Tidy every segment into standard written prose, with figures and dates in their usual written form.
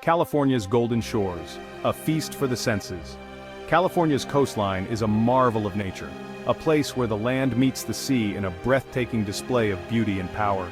California's golden shores, a feast for the senses. California's coastline is a marvel of nature, a place where the land meets the sea in a breathtaking display of beauty and power.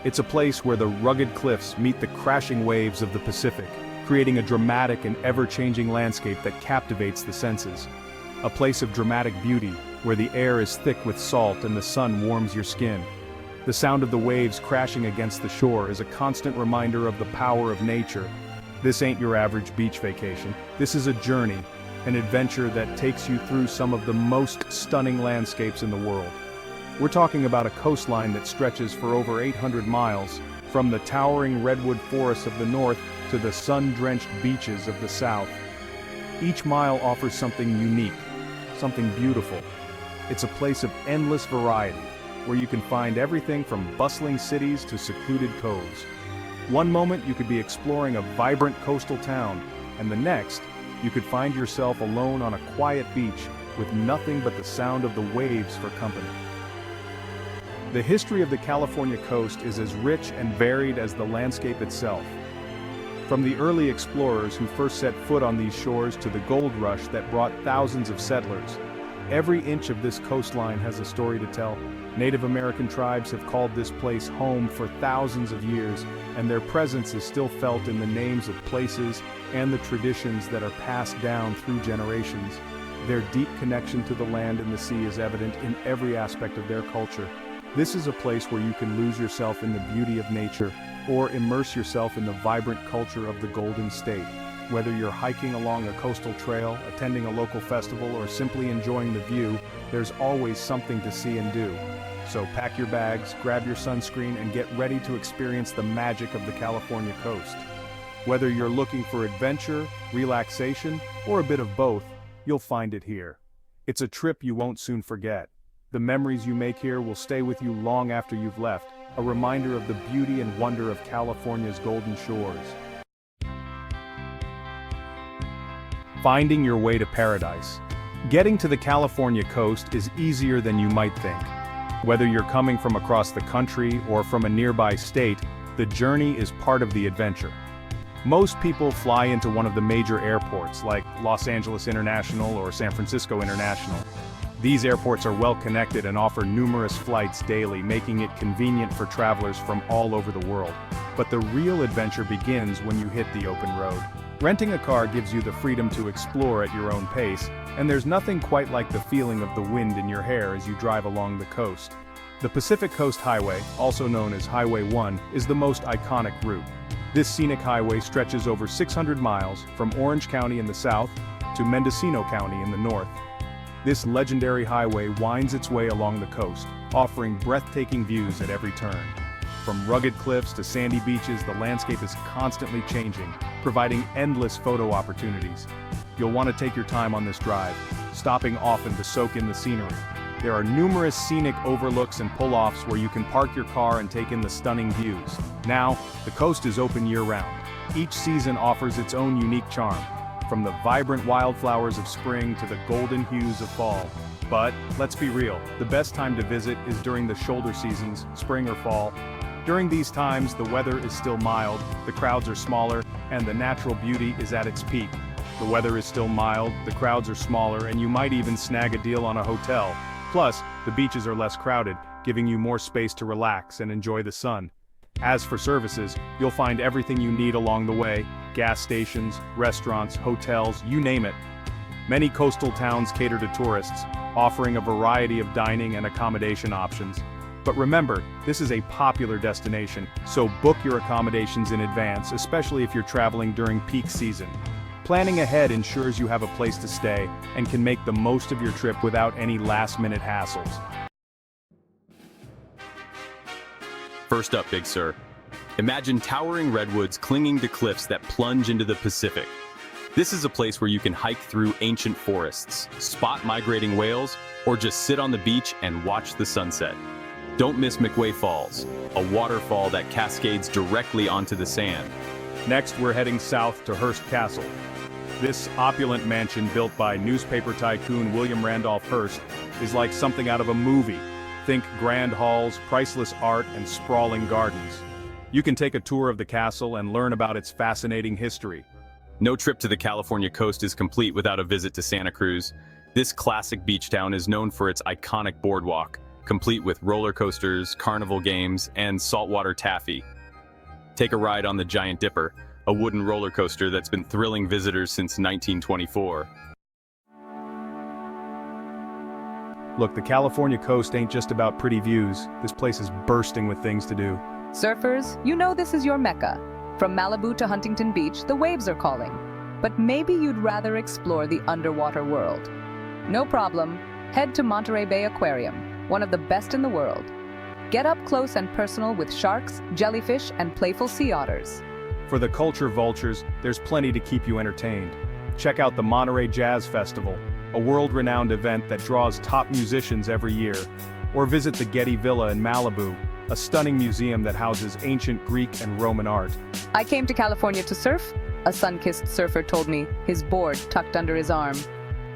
It's a place where the rugged cliffs meet the crashing waves of the Pacific, creating a dramatic and ever-changing landscape that captivates the senses. A place of dramatic beauty, where the air is thick with salt and the sun warms your skin. The sound of the waves crashing against the shore is a constant reminder of the power of nature. This ain't your average beach vacation. This is a journey, an adventure that takes you through some of the most stunning landscapes in the world. We're talking about a coastline that stretches for over 800 miles, from the towering redwood forests of the north to the sun-drenched beaches of the south. Each mile offers something unique, something beautiful. It's a place of endless variety, where you can find everything from bustling cities to secluded coves. One moment you could be exploring a vibrant coastal town, and the next, you could find yourself alone on a quiet beach with nothing but the sound of the waves for company. The history of the California coast is as rich and varied as the landscape itself. From the early explorers who first set foot on these shores to the gold rush that brought thousands of settlers, every inch of this coastline has a story to tell. Native American tribes have called this place home for thousands of years, and their presence is still felt in the names of places and the traditions that are passed down through generations. Their deep connection to the land and the sea is evident in every aspect of their culture. This is a place where you can lose yourself in the beauty of nature, or immerse yourself in the vibrant culture of the Golden State. Whether you're hiking along a coastal trail, attending a local festival, or simply enjoying the view, there's always something to see and do. So pack your bags, grab your sunscreen, and get ready to experience the magic of the California coast. Whether you're looking for adventure, relaxation, or a bit of both, you'll find it here. It's a trip you won't soon forget. The memories you make here will stay with you long after you've left, a reminder of the beauty and wonder of California's golden shores. Finding your way to paradise. Getting to the California coast is easier than you might think. Whether you're coming from across the country or from a nearby state, the journey is part of the adventure. Most people fly into one of the major airports like Los Angeles International or San Francisco International. These airports are well connected and offer numerous flights daily, making it convenient for travelers from all over the world. But the real adventure begins when you hit the open road. Renting a car gives you the freedom to explore at your own pace, and there's nothing quite like the feeling of the wind in your hair as you drive along the coast. The Pacific Coast Highway, also known as Highway 1, is the most iconic route. This scenic highway stretches over 600 miles from Orange County in the south to Mendocino County in the north. This legendary highway winds its way along the coast, offering breathtaking views at every turn. From rugged cliffs to sandy beaches, the landscape is constantly changing, providing endless photo opportunities. You'll want to take your time on this drive, stopping often to soak in the scenery. There are numerous scenic overlooks and pull-offs where you can park your car and take in the stunning views. Now, the coast is open year-round. Each season offers its own unique charm, from the vibrant wildflowers of spring to the golden hues of fall. But, let's be real, the best time to visit is during the shoulder seasons, spring or fall. During these times, the weather is still mild, the crowds are smaller, and the natural beauty is at its peak. The weather is still mild, the crowds are smaller, and you might even snag a deal on a hotel. Plus, the beaches are less crowded, giving you more space to relax and enjoy the sun. As for services, you'll find everything you need along the way: gas stations, restaurants, hotels, you name it. Many coastal towns cater to tourists, offering a variety of dining and accommodation options. But remember, this is a popular destination, so book your accommodations in advance, especially if you're traveling during peak season. Planning ahead ensures you have a place to stay and can make the most of your trip without any last-minute hassles. First up, Big Sur. Imagine towering redwoods clinging to cliffs that plunge into the Pacific. This is a place where you can hike through ancient forests, spot migrating whales, or just sit on the beach and watch the sunset. Don't miss McWay Falls, a waterfall that cascades directly onto the sand. Next, we're heading south to Hearst Castle. This opulent mansion built by newspaper tycoon William Randolph Hearst is like something out of a movie. Think grand halls, priceless art, and sprawling gardens. You can take a tour of the castle and learn about its fascinating history. No trip to the California coast is complete without a visit to Santa Cruz. This classic beach town is known for its iconic boardwalk, complete with roller coasters, carnival games, and saltwater taffy. Take a ride on the Giant Dipper, a wooden roller coaster that's been thrilling visitors since 1924. Look, the California coast ain't just about pretty views. This place is bursting with things to do. Surfers, you know this is your mecca. From Malibu to Huntington Beach, the waves are calling. But maybe you'd rather explore the underwater world. No problem. Head to Monterey Bay Aquarium, one of the best in the world. Get up close and personal with sharks, jellyfish, and playful sea otters. For the culture vultures, there's plenty to keep you entertained. Check out the Monterey Jazz Festival, a world-renowned event that draws top musicians every year. Or visit the Getty Villa in Malibu, a stunning museum that houses ancient Greek and Roman art. I came to California to surf, a sun-kissed surfer told me, his board tucked under his arm.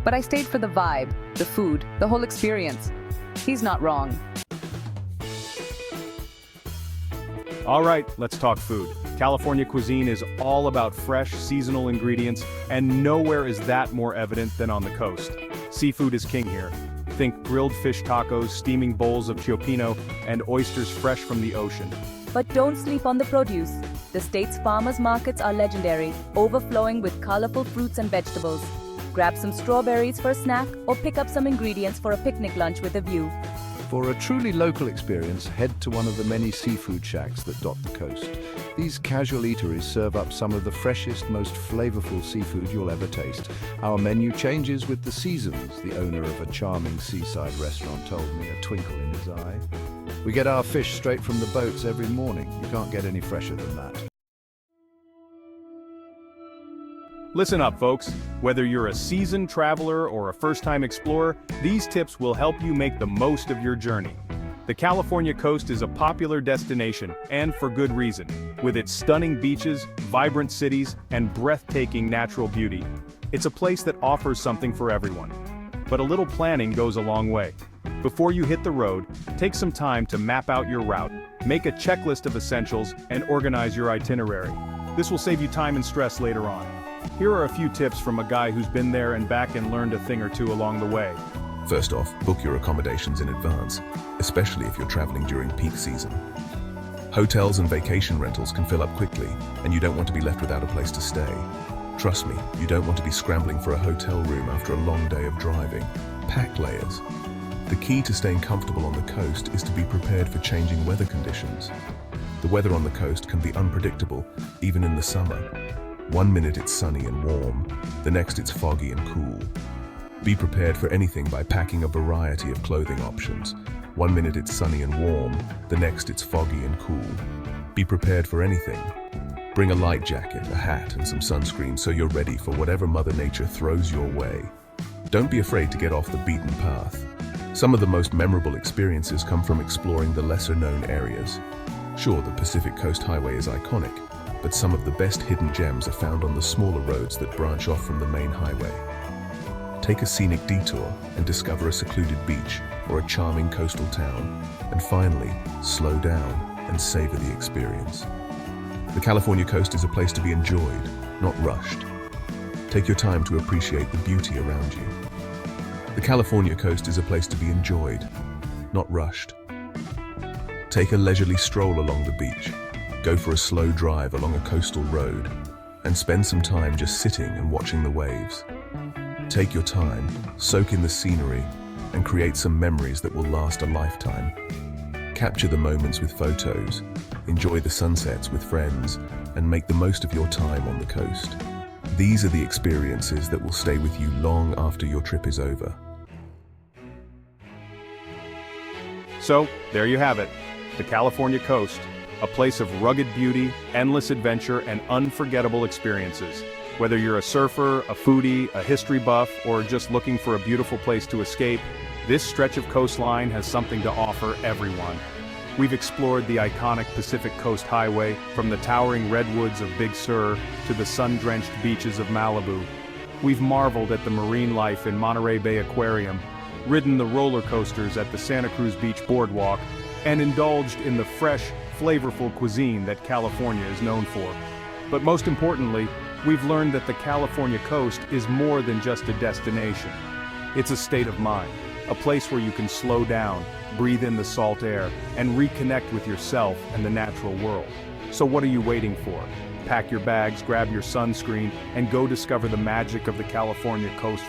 But I stayed for the vibe, the food, the whole experience. He's not wrong. All right, let's talk food. California cuisine is all about fresh, seasonal ingredients, and nowhere is that more evident than on the coast. Seafood is king here. Think grilled fish tacos, steaming bowls of cioppino, and oysters fresh from the ocean. But don't sleep on the produce. The state's farmers' markets are legendary, overflowing with colorful fruits and vegetables. Grab some strawberries for a snack or pick up some ingredients for a picnic lunch with a view. For a truly local experience, head to one of the many seafood shacks that dot the coast. These casual eateries serve up some of the freshest, most flavorful seafood you'll ever taste. Our menu changes with the seasons, the owner of a charming seaside restaurant told me, a twinkle in his eye. We get our fish straight from the boats every morning. You can't get any fresher than that. Listen up, folks. Whether you're a seasoned traveler or a first-time explorer, these tips will help you make the most of your journey. The California coast is a popular destination, and for good reason, with its stunning beaches, vibrant cities, and breathtaking natural beauty. It's a place that offers something for everyone. But a little planning goes a long way. Before you hit the road, take some time to map out your route, make a checklist of essentials, and organize your itinerary. This will save you time and stress later on. Here are a few tips from a guy who's been there and back and learned a thing or two along the way. First off, book your accommodations in advance, especially if you're traveling during peak season. Hotels and vacation rentals can fill up quickly, and you don't want to be left without a place to stay. Trust me, you don't want to be scrambling for a hotel room after a long day of driving. Pack layers. The key to staying comfortable on the coast is to be prepared for changing weather conditions. The weather on the coast can be unpredictable, even in the summer. One minute it's sunny and warm, the next it's foggy and cool. Be prepared for anything by packing a variety of clothing options. One minute it's sunny and warm, the next it's foggy and cool. Be prepared for anything. Bring a light jacket, a hat, and some sunscreen so you're ready for whatever Mother Nature throws your way. Don't be afraid to get off the beaten path. Some of the most memorable experiences come from exploring the lesser-known areas. Sure, the Pacific Coast Highway is iconic, but some of the best hidden gems are found on the smaller roads that branch off from the main highway. Take a scenic detour and discover a secluded beach or a charming coastal town. And finally, slow down and savor the experience. The California coast is a place to be enjoyed, not rushed. Take your time to appreciate the beauty around you. The California coast is a place to be enjoyed, not rushed. Take a leisurely stroll along the beach. Go for a slow drive along a coastal road and spend some time just sitting and watching the waves. Take your time, soak in the scenery, and create some memories that will last a lifetime. Capture the moments with photos, enjoy the sunsets with friends, and make the most of your time on the coast. These are the experiences that will stay with you long after your trip is over. So, there you have it. The California coast. A place of rugged beauty, endless adventure, and unforgettable experiences. Whether you're a surfer, a foodie, a history buff, or just looking for a beautiful place to escape, this stretch of coastline has something to offer everyone. We've explored the iconic Pacific Coast Highway, from the towering redwoods of Big Sur to the sun-drenched beaches of Malibu. We've marveled at the marine life in Monterey Bay Aquarium, ridden the roller coasters at the Santa Cruz Beach Boardwalk, and indulged in the fresh, flavorful cuisine that California is known for. But most importantly, we've learned that the California coast is more than just a destination. It's a state of mind, a place where you can slow down, breathe in the salt air, and reconnect with yourself and the natural world. So what are you waiting for? Pack your bags, grab your sunscreen, and go discover the magic of the California coast.